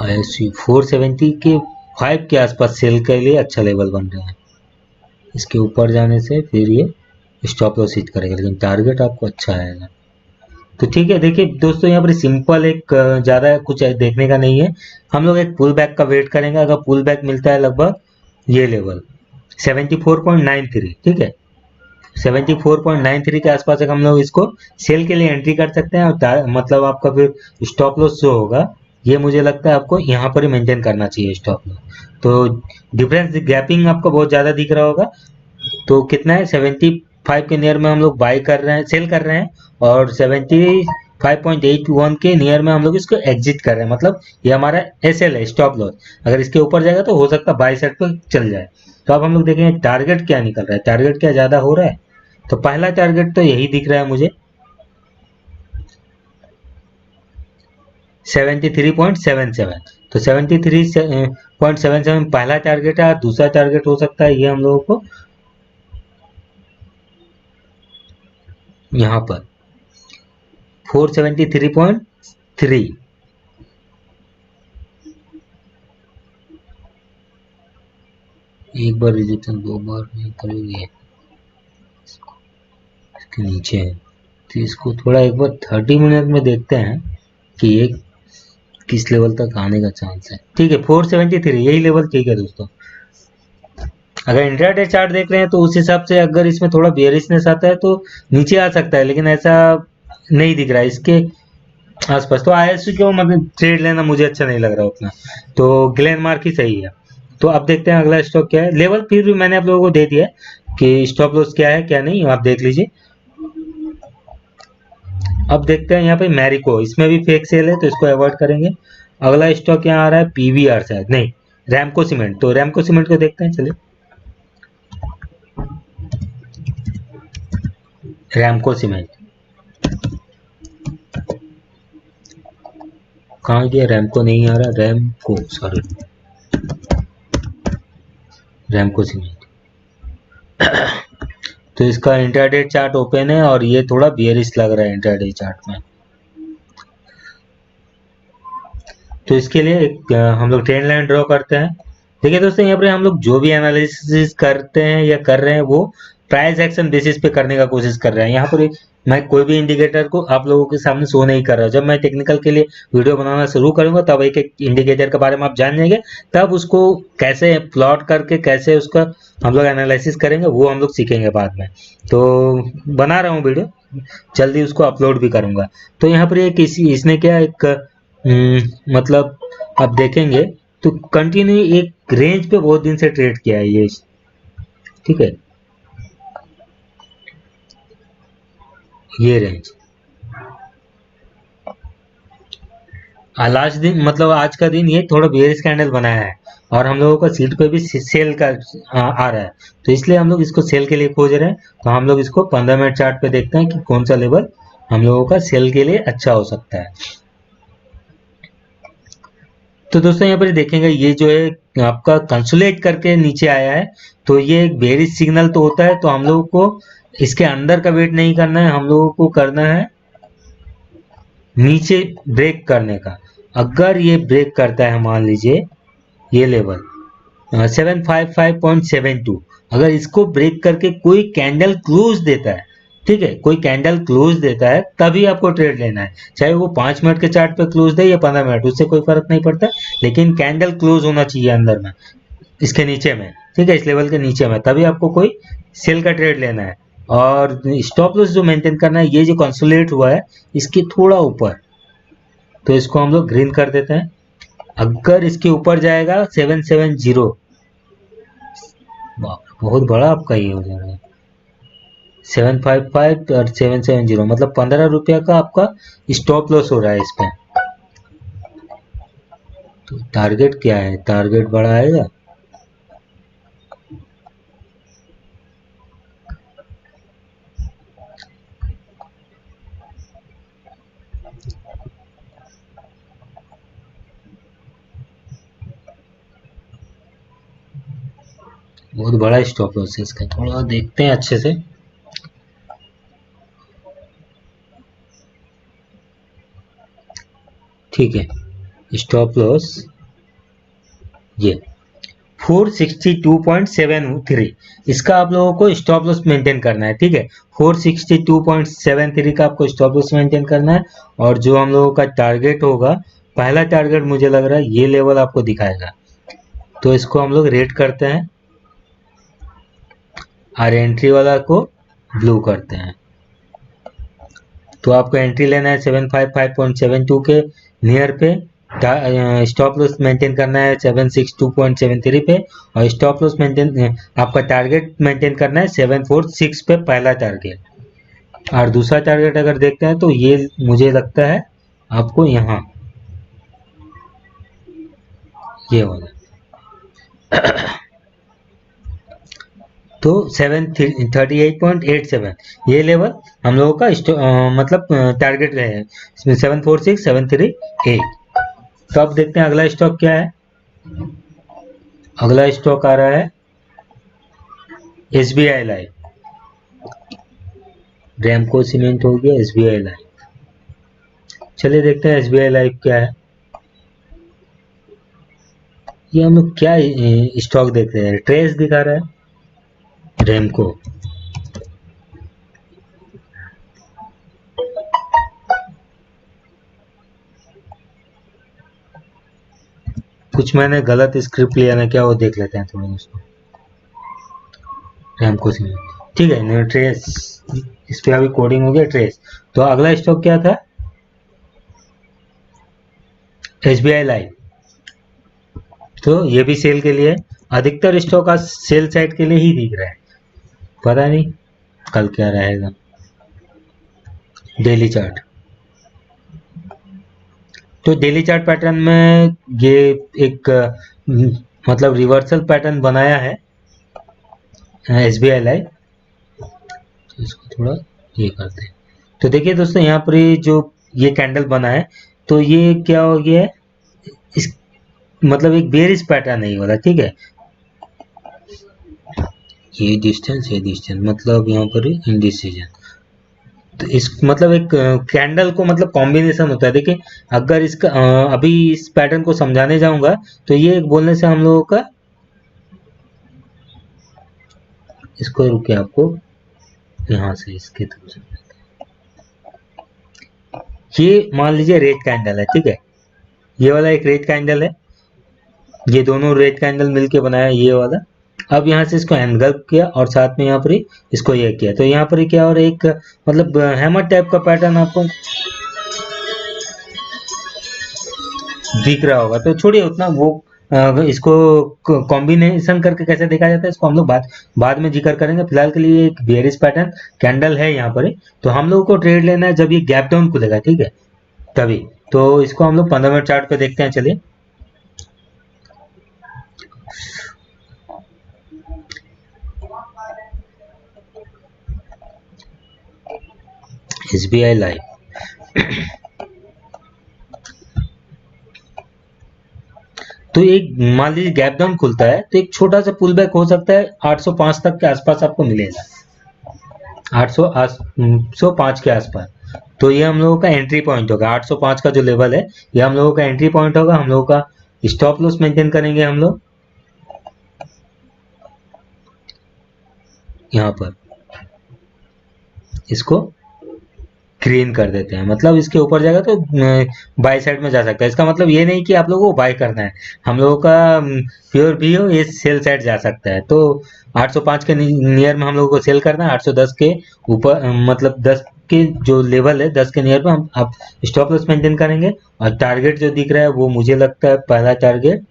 आईओसी 470 के 5 के आसपास सेल के लिए अच्छा लेवल बन रहा है। इसके ऊपर जाने से फिर ये स्टॉप लॉस हिट करेगा, लेकिन टारगेट आपको अच्छा आएगा। तो ठीक है, देखिए दोस्तों यहाँ पर सिंपल एक ज़्यादा कुछ देखने का नहीं है। हम लोग एक पुल बैक का वेट करेंगे। अगर पुल बैक मिलता है लगभग ये लेवल 74.93, ठीक है 74.93 के आसपास हम लोग इसको सेल के लिए एंट्री कर सकते हैं। और मतलब आपका फिर स्टॉप लॉस जो होगा ये मुझे लगता है आपको यहाँ पर ही मेंटेन करना चाहिए स्टॉप लॉस। तो डिफरेंस गैपिंग आपको बहुत ज़्यादा दिख रहा होगा। तो कितना है 75 के नियर में हम लोग बाई कर रहे हैं, सेल कर रहे हैं, और 75.81 के नियर में हम लोग इसको एग्जिट कर रहे हैं। मतलब ये हमारा एसएल है, स्टॉप लॉस। अगर इसके ऊपर जाएगा तो हो सकता है बाई साइड पर चल जाए। तो अब हम लोग देखेंगे टारगेट क्या निकल रहा है, टारगेट क्या ज़्यादा हो रहा है। तो पहला टारगेट तो यही दिख रहा है मुझे 73.77। तो 73.77 पहला टारगेट है। दूसरा टारगेट हो सकता है ये हम लोगों को यहाँ पर 473.3। एक बार रिजेक्शन, दो बार नहीं करेंगे, इसके नीचे है। तो इसको थोड़ा एक बार 30 मिनट में देखते हैं कि ये किस लेवल तक आने का चांस है। ठीक है 473 यही लेवल ठीक है दोस्तों। अगर इंट्राडे चार्ट देख रहे हैं तो उस हिसाब से अगर इसमें थोड़ा बेयरिशनेस आता है तो नीचे आ सकता है, लेकिन ऐसा नहीं दिख रहा है इसके आसपास। तो आईएससी को मतलब ट्रेड लेना मुझे अच्छा नहीं लग रहा उतना। तो ग्लेन मार्क ही सही है। तो अब देखते हैं अगला स्टॉक क्या है। लेवल फिर भी मैंने आप लोगों को दे दिया कि स्टॉप लॉस क्या है क्या नहीं, आप देख लीजिए। अब देखते हैं यहाँ पे मैरिको, इसमें भी फेक सेल है तो इसको अवॉइड करेंगे। अगला स्टॉक यहाँ आ रहा है पीवीआर शायद नहीं, रैमको सीमेंट। तो रैमको सीमेंट को देखते हैं, चलिए रैमको सीमेंट कहाँ गया, रैमको नहीं आ रहा, रैमको सॉरी रैमको सीमेंट। तो इसका इंट्राडे चार्ट ओपन है और ये थोड़ा बियरिश लग रहा है इंट्राडे चार्ट में। तो इसके लिए एक हम लोग ट्रेंड लाइन ड्रॉ करते हैं। देखिए दोस्तों, यहाँ पर हम लोग जो भी एनालिसिस करते हैं या कर रहे हैं वो प्राइस एक्शन बेसिस पे करने का कोशिश कर रहे हैं। यहाँ पर मैं कोई भी इंडिकेटर को आप लोगों के सामने शो नहीं कर रहा। जब मैं टेक्निकल के लिए वीडियो बनाना शुरू करूंगा तब एक एक इंडिकेटर के बारे में आप जान जाएंगे, तब उसको कैसे प्लॉट करके कैसे उसका हम लोग एनालिसिस करेंगे वो हम लोग सीखेंगे बाद में। तो बना रहा हूँ वीडियो, जल्दी उसको अपलोड भी करूंगा। तो यहाँ पर एक इसने क्या एक मतलब आप देखेंगे तो कंटिन्यू एक रेंज पे बहुत दिन से ट्रेड किया है ये, ठीक है, ये रेंज लास्ट दिन मतलब आज का दिन ये थोड़ा बेयरिश कैंडल बनाया है और हम लोगों का सीट पे भी सेल का आ रहा है, तो इसलिए हम लोग इसको सेल के लिए खोज रहे हैं। तो हम लोग इसको 15 मिनट चार्ट पे देखते हैं कि कौन सा लेवल हम लोगों का सेल के लिए अच्छा हो सकता है। तो दोस्तों यहाँ पर देखेंगे ये जो है आपका कंसोलिडेट करके नीचे आया है, तो ये एक बेयरिश सिग्नल तो होता है, तो हम लोगों को इसके अंदर का वेट नहीं करना है, हम लोगों को करना है नीचे ब्रेक करने का। अगर ये ब्रेक करता है, मान लीजिए ये लेवल 755.72, अगर इसको ब्रेक करके कोई कैंडल क्लोज देता है, ठीक है, कोई कैंडल क्लोज देता है तभी आपको ट्रेड लेना है, चाहे वो 5 मिनट के चार्ट पे क्लोज दे या 15 मिनट, उससे कोई फर्क नहीं पड़ता, लेकिन कैंडल क्लोज होना चाहिए अंदर में, इसके नीचे में, ठीक है, इस लेवल के नीचे में, तभी आपको कोई सेल का ट्रेड लेना है। और स्टॉप लॉस जो मेंटेन करना है, ये जो कंसोलिडेट हुआ है इसके थोड़ा ऊपर, तो इसको हम लोग ग्रीन कर देते हैं। अगर इसके ऊपर जाएगा 770, बहुत बड़ा आपका ये हो जाएगा 755 और 770, मतलब 15 रुपया का आपका स्टॉप लॉस हो रहा है इस पे। तो टारगेट क्या है, टारगेट बड़ा आएगा, बहुत बड़ा स्टॉप लॉस है इसका, थोड़ा देखते हैं अच्छे से। ठीक है, स्टॉप लॉस ये 462.73, इसका आप लोगों को स्टॉप लॉस मेंटेन करना है, ठीक है, 462.73 का आपको स्टॉप लॉस मेंटेन करना है। और जो हम लोगों का टारगेट होगा, पहला टारगेट मुझे लग रहा है ये लेवल आपको दिखाएगा, तो इसको हम लोग रेट करते हैं और एंट्री वाला को ब्लू करते हैं। तो आपको एंट्री लेना है 755.72 के नियर पे, स्टॉप लॉस मेंटेन करना है 762.73 पे, और स्टॉप लॉस मेंटेन आपका टारगेट मेंटेन करना है 746 पे, पहला टारगेट। और दूसरा टारगेट अगर देखते हैं तो ये मुझे लगता है आपको यहाँ ये वाला तो 738.87 ये लेवल हम लोगों का मतलब टारगेट रहे हैं, 746 738। तो अब देखते हैं अगला स्टॉक क्या है। अगला स्टॉक आ रहा है SBI लाइफ, रैमको सीमेंट हो गया, SBI लाइफ। चलिए देखते हैं SBI लाइफ क्या है। ये हम लोग क्या स्टॉक देख रहे हैं, ट्रेस दिखा रहा है रैमको। कुछ मैंने गलत स्क्रिप्ट लिया ना क्या, वो देख लेते हैं थोड़ा दोस्तों। रैमको सीमेंट, ठीक है, ट्रेस, इस पे अभी कोडिंग हो गया ट्रेस। तो अगला स्टॉक क्या था, SBI लाइफ। तो ये भी सेल के लिए, अधिकतर स्टॉक आज सेल साइड के लिए ही दिख रहा है, पता नहीं कल क्या रहेगा। डेली चार्ट, तो डेली चार्ट पैटर्न में ये एक मतलब रिवर्सल पैटर्न बनाया है SBI लाइफ। तो इसको थोड़ा ये करते हैं। तो देखिए दोस्तों, यहाँ पर जो ये कैंडल बना है, तो ये क्या हो गया है, इस मतलब एक बेरिश पैटर्न है ये वाला, ठीक है, ये डिस्टेंस मतलब यहाँ पर इंडिसीजन। तो इस मतलब एक कैंडल को मतलब कॉम्बिनेशन होता है। देखिए अगर इसका अभी इस पैटर्न को समझाने जाऊंगा तो ये एक बोलने से हम लोगों का इसको रुके आपको यहाँ से इसके थ्रू से, ये मान लीजिए रेड कैंडल है, ठीक है, ये वाला एक रेड कैंडल है, ये दोनों रेड कैंडल मिलके बनाया ये वाला। अब यहाँ से इसको एनगल्प किया और साथ में यहाँ पर ही इसको ये किया, तो यहाँ पर ही क्या, और एक मतलब हैमर टाइप का पैटर्न आपको दिख रहा होगा। तो छोड़िए उतना, वो इसको कॉम्बिनेशन करके कैसे देखा जाता है इसको हम लोग बाद में जिक्र करेंगे। फिलहाल के लिए एक बेयरिश पैटर्न कैंडल है यहाँ पर, तो हम लोगों को ट्रेड लेना है जब ये गैप डाउन खुलेगा, ठीक है, तभी। तो इसको हम लोग 15 मिनट चार्ट पे देखते हैं, चलिए। SBI लाइव, तो एक मान लीजिए गैप डाउन खुलता है तो एक छोटा सा पुल बैक हो सकता है 805 तक के आसपास आपको मिलेगा, 805 के आसपास। तो ये हम लोगों का एंट्री पॉइंट होगा, 805 का जो लेवल है ये हम लोगों का एंट्री पॉइंट होगा। हम लोगों का स्टॉप लॉस मेंटेन करेंगे हम लोग यहाँ पर, इसको ग्रीन कर देते हैं, मतलब इसके ऊपर जाएगा तो बाय साइड में जा सकता है। इसका मतलब ये नहीं कि आप लोगों को बाय करना है, हम लोगों का प्योर भी हो ये सेल साइड जा सकता है। तो 805 के नियर में हम लोगों को सेल करना है, 810 के ऊपर मतलब 10 के जो लेवल है 10 के नियर में हम आप स्टॉप लॉस मेंटेन करेंगे। और टारगेट जो दिख रहा है वो मुझे लगता है पहला टारगेट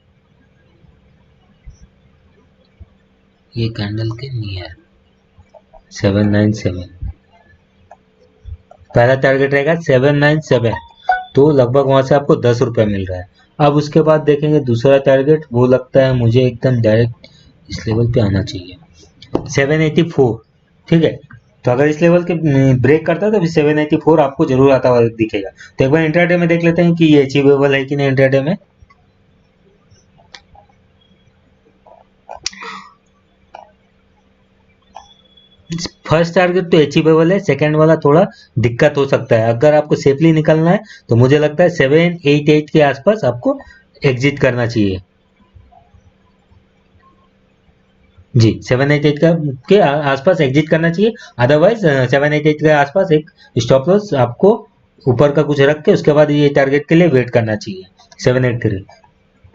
ये कैंडल के नियर 797, पहला टारगेट रहेगा 797, तो लगभग वहां से आपको 10 रुपये मिल रहा है। अब उसके बाद देखेंगे दूसरा टारगेट, वो लगता है मुझे एकदम डायरेक्ट इस लेवल पे आना चाहिए 784, ठीक है। तो अगर इस लेवल के ब्रेक करता है तो 784 आपको जरूर आता हुआ दिखेगा। तो एक बार इंट्राडे में देख लेते हैं कि ये अचीवेबल है कि नहीं इंट्राडे में। फर्स्ट टारगेट तो अचीवेबल है, सेकंड वाला थोड़ा दिक्कत हो सकता है। अगर आपको सेफली निकलना है तो मुझे लगता है 788 के आसपास आपको एग्जिट करना चाहिए जी, 788 का के आसपास एग्जिट करना चाहिए। अदरवाइज 788 के आसपास एक स्टॉप लॉस आपको ऊपर का कुछ रख के उसके बाद ये टारगेट के लिए वेट करना चाहिए 783,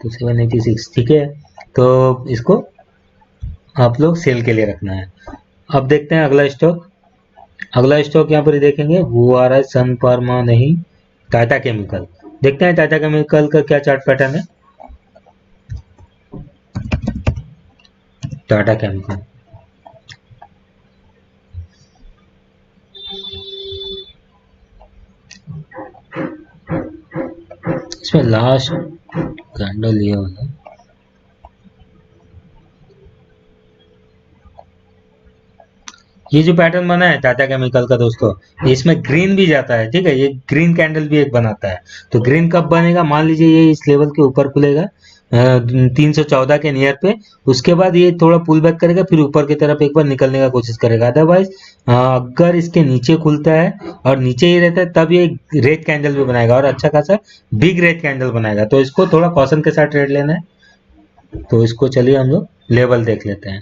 तो 786, ठीक है। तो इसको आप लोग सेल के लिए रखना है। अब देखते हैं अगला स्टॉक। अगला स्टॉक यहाँ पर देखेंगे वो आ रहा है सन फार्मा नहीं, टाटा केमिकल। देखते हैं टाटा केमिकल का क्या चार्ट पैटर्न है। टाटा केमिकल इसमें लास्ट कैंडल ये वाला, ये जो पैटर्न बना है टाटा केमिकल का दोस्तों, इसमें ग्रीन भी जाता है, ठीक है, ये ग्रीन कैंडल भी एक बनाता है। तो ग्रीन कब बनेगा, मान लीजिए ये इस लेवल के ऊपर खुलेगा 314 के नियर पे, उसके बाद ये थोड़ा पुल बैक करेगा, फिर ऊपर की तरफ एक बार निकलने का कोशिश करेगा। अदरवाइज अगर इसके नीचे खुलता है और नीचे ही रहता है तब ये रेड कैंडल भी बनाएगा और अच्छा खासा बिग रेड कैंडल बनाएगा। तो इसको थोड़ा कॉशन के साथ ट्रेड लेना है। तो इसको चलिए हम लोग लेवल देख लेते हैं।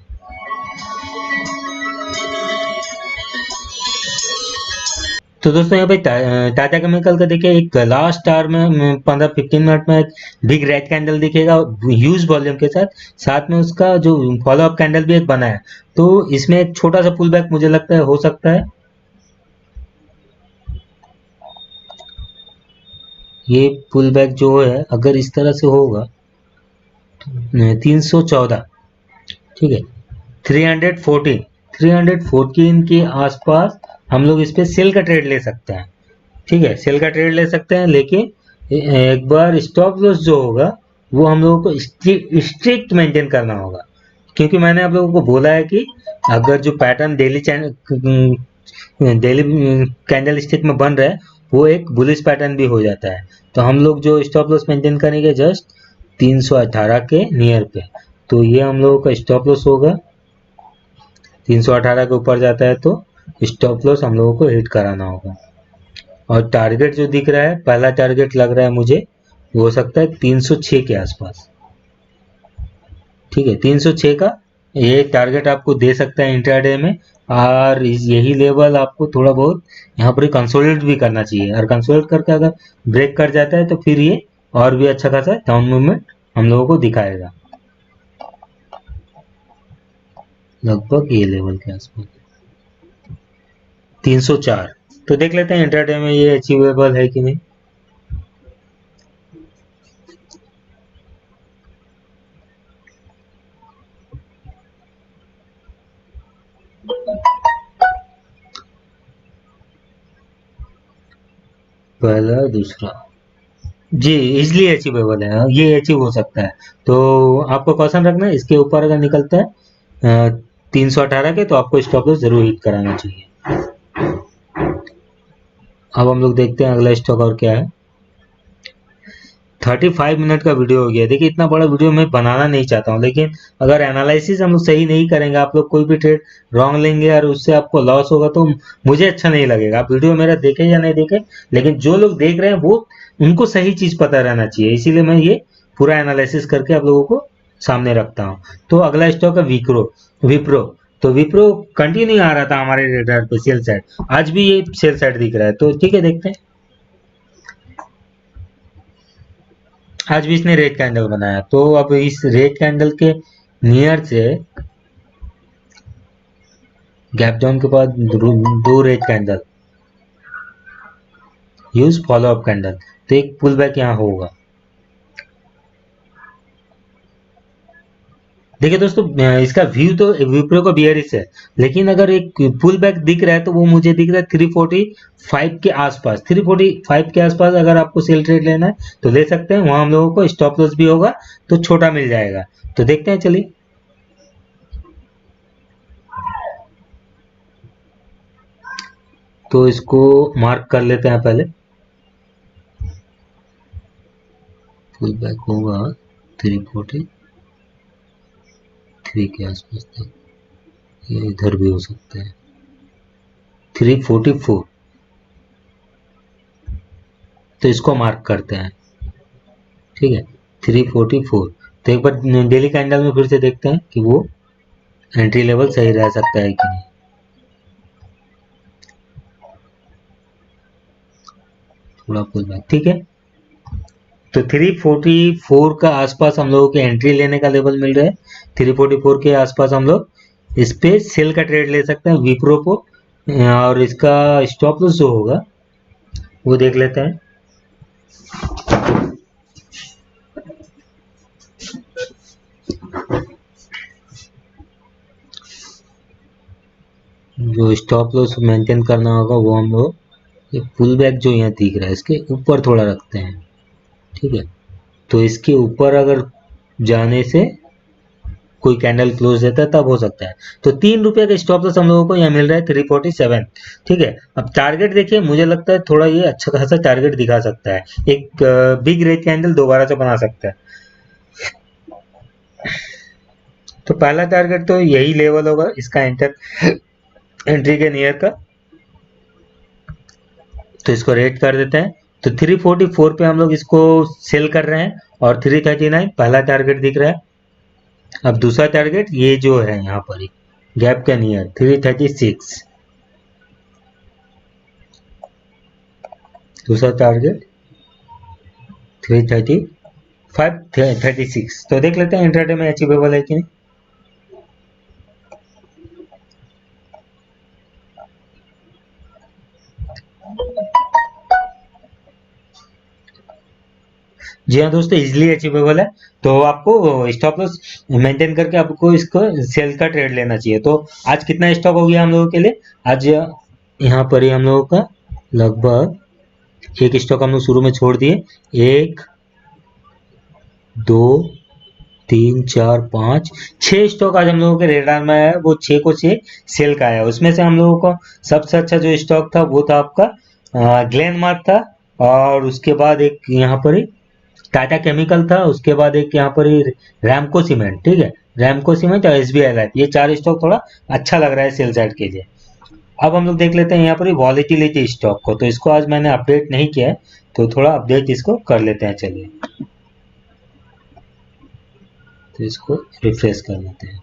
तो दोस्तों यहाँ पे टाटा केमिकल का देखिए एक लास्ट आवर में 15-15 मिनट में एक बिग रेड कैंडल दिखेगा ह्यूज वॉल्यूम के साथ, साथ में उसका जो फॉलो अप कैंडल भी एक बना है। तो इसमें एक छोटा सा पुल बैक मुझे लगता है हो सकता है, ये पुल बैक जो है अगर इस तरह से होगा 314, ठीक है, 314 के आसपास हम लोग इस पे सेल का ट्रेड ले सकते हैं, ठीक है, सेल का ट्रेड ले सकते हैं। लेकिन एक बार स्टॉप लॉस जो होगा वो हम लोगों को स्ट्रिक्ट मेंटेन करना होगा, क्योंकि मैंने आप लोगों को बोला है कि अगर जो पैटर्न डेली कैंडल स्टिक में बन रहा है वो एक बुलिश पैटर्न भी हो जाता है। तो हम लोग जो स्टॉप लॉस मेंटेन करेंगे जस्ट 318 के नियर पे, तो ये हम लोगों का स्टॉप लॉस होगा। 318 के ऊपर जाता है तो स्टॉप लॉस हम लोगों को हिट कराना होगा। और टारगेट जो दिख रहा है, पहला टारगेट लग रहा है मुझे वो हो सकता है 306 के आसपास, ठीक है, 306 का ये टारगेट आपको दे सकता है इंट्राडे में, और यही लेवल आपको थोड़ा बहुत यहाँ पर कंसोलिडेट भी करना चाहिए, और कंसोलिडेट करके अगर ब्रेक कर जाता है तो फिर ये और भी अच्छा खासा डाउन मूवमेंट हम लोगों को दिखाएगा, लगभग ये लेवल के आसपास 304। तो देख लेते हैं इंट्राडे में ये अचीवेबल है कि नहीं। पहला दूसरा जी इजिली अचीवेबल है, ये अचीव हो सकता है। तो आपको क्वेश्चन रखना है, इसके ऊपर अगर निकलता है 318 के, तो आपको स्टॉप लॉस जरूर हिट कराना चाहिए। अब हम लोग देखते हैं अगला स्टॉक और क्या है। 35 मिनट का वीडियो हो गया। देखिए इतना बड़ा वीडियो मैं बनाना नहीं चाहता हूँ, लेकिन अगर एनालिसिस हम लोग सही नहीं करेंगे, आप लोग कोई भी ट्रेड रॉन्ग लेंगे और उससे आपको लॉस होगा, तो मुझे अच्छा नहीं लगेगा। आप वीडियो मेरा देखें या नहीं देखें, लेकिन जो लोग देख रहे हैं वो उनको सही चीज पता रहना चाहिए, इसीलिए मैं ये पूरा एनालिसिस करके आप लोगों को सामने रखता हूँ। तो अगला स्टॉक है विप्रो। तो विप्रो कंटिन्यू आ रहा था हमारे रेडार पे सेल साइड, आज भी ये सेल साइड दिख रहा है, तो ठीक है देखते हैं। आज भी इसने रेड कैंडल बनाया, तो अब इस रेड कैंडल के नियर से गैप डाउन के बाद दो red candle use follow up candle, तो एक पुल बैक यहाँ होगा। देखिए दोस्तों इसका व्यू तो विप्रो का बियरिश है, लेकिन अगर एक पुल बैक दिख रहा है तो वो मुझे दिख रहा है 345 के आसपास। 345 के आसपास अगर आपको सेल ट्रेड लेना है तो ले सकते हैं, वहां हम लोगों को स्टॉप लॉस भी होगा तो छोटा मिल जाएगा। तो देखते हैं चलिए। तो इसको मार्क कर लेते हैं पहले, पुल बैक होगा 343 के आसपास तक, ये इधर भी हो सकता है 344, तो इसको मार्क करते हैं। ठीक है 344। तो एक बार डेली कैंडल में फिर से देखते हैं कि वो एंट्री लेवल सही रह सकता है कि नहीं। थोड़ा पुल बैक ठीक है। तो 344 का आसपास हम लोगों के एंट्री लेने का लेवल मिल रहा है। 344 के आसपास हम लोग इस पे सेल का ट्रेड ले सकते हैं विप्रो को, और इसका स्टॉप लॉस जो होगा वो देख लेते हैं। जो स्टॉप लॉस मेंटेन करना होगा वो हम लोग ये पुल बैक जो यहाँ दिख रहा है इसके ऊपर थोड़ा रखते हैं। ठीक है तो इसके ऊपर अगर जाने से कोई कैंडल क्लोज देता है तब हो सकता है। तो 3 रुपए का स्टॉप लॉस हम लोगों को यहाँ मिल रहा है 347। ठीक है अब टारगेट देखिए, मुझे लगता है थोड़ा ये अच्छा खासा टारगेट दिखा सकता है, एक बिग रेड कैंडल दोबारा से बना सकता है। तो पहला टारगेट तो यही लेवल होगा इसका एंट्री के नियर का, तो इसको रेट कर देते हैं। तो 344 पे हम लोग इसको सेल कर रहे हैं, और 339 पहला टारगेट दिख रहा है। अब दूसरा टारगेट ये जो है यहाँ पर ही गैप के नियर 336, दूसरा टारगेट 335 36। तो देख लेते हैं इंट्राडे में अचीवेबल है कि नहीं। जी हाँ दोस्तों इजिली अचीवेबल है। तो आपको स्टॉप लॉस मेंटेन करके आपको इसको सेल का ट्रेड लेना चाहिए। तो आज कितना स्टॉक हो गया हम लोगों के लिए, आज यहाँ पर ही हम लोगों का लगभग एक स्टॉक हम लोग शुरू में छोड़ दिए, 1 2 3 4 5 6 स्टॉक आज हम लोगों के रेडार में आया, वो 6 को 6 सेल का आया। उसमें से हम लोगों को सबसे अच्छा जो स्टॉक था वो था आपका ग्लेनमार्क था, और उसके बाद एक यहाँ पर ही टाटा केमिकल था, उसके बाद एक यहाँ पर ही रैमको सीमेंट। ठीक है रैमको सीमेंट और एसबीआई लाइफ, ये 4 स्टॉक थोड़ा अच्छा लग रहा है सेल साइड के लिए। अब हम लोग देख लेते हैं यहाँ पर वॉलेटिलिटी स्टॉक को, तो इसको आज मैंने अपडेट नहीं किया है, तो थोड़ा अपडेट इसको कर लेते हैं चलिए। तो इसको रिफ्रेश कर लेते हैं।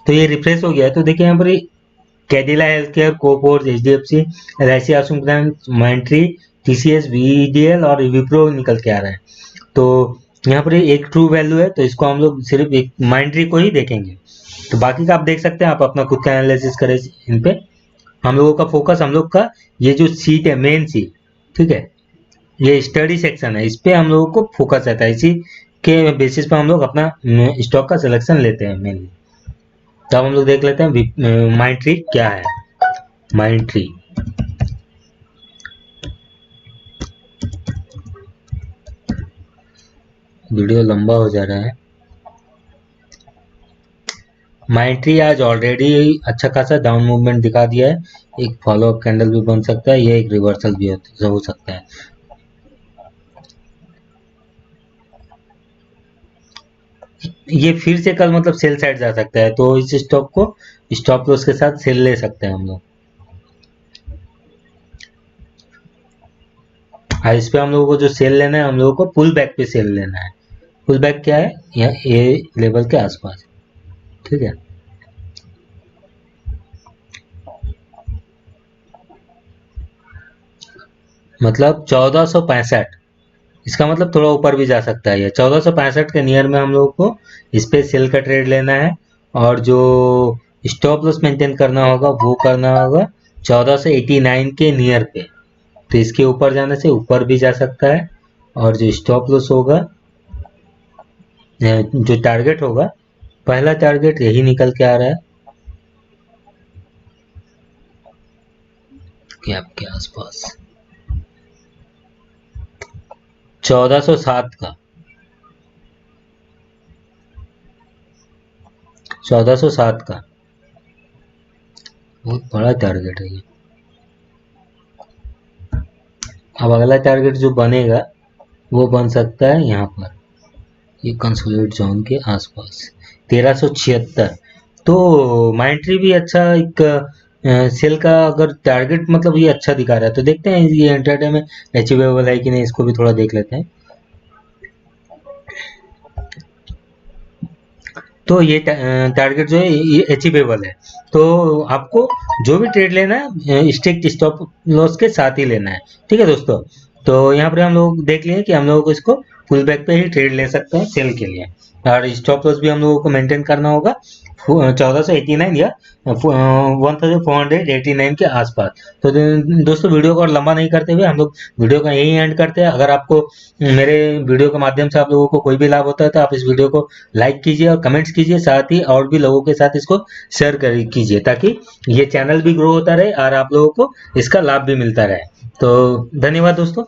तो ये रिफ्रेश हो गया है। तो देखिए यहाँ पर Cadila healthcare, Coforge, HDFC, LIC awesome brand, Mindtree, TCS, VEDL और विप्रो निकल के आ रहा है। तो यहाँ पर एक ट्रू वैल्यू है, तो इसको हम लोग सिर्फ एक माइंट्री को ही देखेंगे। तो बाकी का आप देख सकते हैं, आप अपना खुद का एनालिसिस करें इन पे। हम लोगों का फोकस, हम लोग का ये जो सीट है, मेन सीट, ठीक है, ये स्टडी सेक्शन है, इस पे हम लोगों को फोकस रहता है। इसी के बेसिस पर हम लोग अपना स्टॉक का सिलेक्शन लेते हैं मेनली। तो अब हम लोग देख लेते हैं माइंट्री क्या है। माइंट्री वीडियो लंबा हो जा रहा है। माइंट्री आज ऑलरेडी अच्छा खासा डाउन मूवमेंट दिखा दिया है। एक फॉलो अप कैंडल भी बन सकता है, ये एक रिवर्सल भी हो सकता है। ये फिर से कल मतलब सेल साइड जा सकता है, तो इस स्टॉक को स्टॉप लॉस के साथ सेल ले सकते हैं हम लोग। इस पे हम लोगों को जो सेल लेना है, हम लोगों को पुल बैक पे सेल लेना है। पुल बैक क्या है, यहाँ ए लेवल के आसपास, ठीक है। मतलब 1465, इसका मतलब थोड़ा ऊपर भी जा सकता है। ये 1465 के नियर में हम लोगों को इस पे सेल का ट्रेड लेना है, और जो स्टॉप लॉस मेंटेन करना होगा वो करना होगा 1489 के नियर पे। तो इसके ऊपर जाने से ऊपर भी जा सकता है, और जो स्टॉप लॉस होगा, जो टारगेट होगा, पहला टारगेट यही निकल के आ रहा है गैप के आसपास 1407 का, 1407 का बहुत बड़ा टारगेट है ये। अब अगला टारगेट जो बनेगा वो बन सकता है यहाँ पर, ये कंसोलिडेट जोन के आसपास 1376। तो माइंट्री भी अच्छा एक सेल का अगर टारगेट मतलब ये अच्छा दिखा रहा है, तो देखते हैं ये इंट्राडे में अचीवेबल है कि नहीं, इसको भी थोड़ा देख लेते हैं। तो ये टारगेट जो है ये अचीवेबल है। तो आपको जो भी ट्रेड लेना है स्ट्रिक्ट स्टॉप लॉस के साथ ही लेना है, ठीक है दोस्तों। तो यहाँ पर हम लोग देख लिए कि हम लोगों को इसको पुल बैक पे ही ट्रेड ले सकते हैं सेल के लिए, और स्टॉप लॉस भी हम लोगों को मेंटेन करना होगा 1489 या 1489 के आसपास। तो दोस्तों वीडियो को और लंबा नहीं करते हुए हम लोग वीडियो का यही एंड करते हैं। अगर आपको मेरे वीडियो के माध्यम से आप लोगों को कोई भी लाभ होता है, तो आप इस वीडियो को लाइक कीजिए और कमेंट्स कीजिए, साथ ही और भी लोगों के साथ इसको शेयर कीजिए, ताकि ये चैनल भी ग्रो होता रहे और आप लोगों को इसका लाभ भी मिलता रहे। तो धन्यवाद दोस्तों।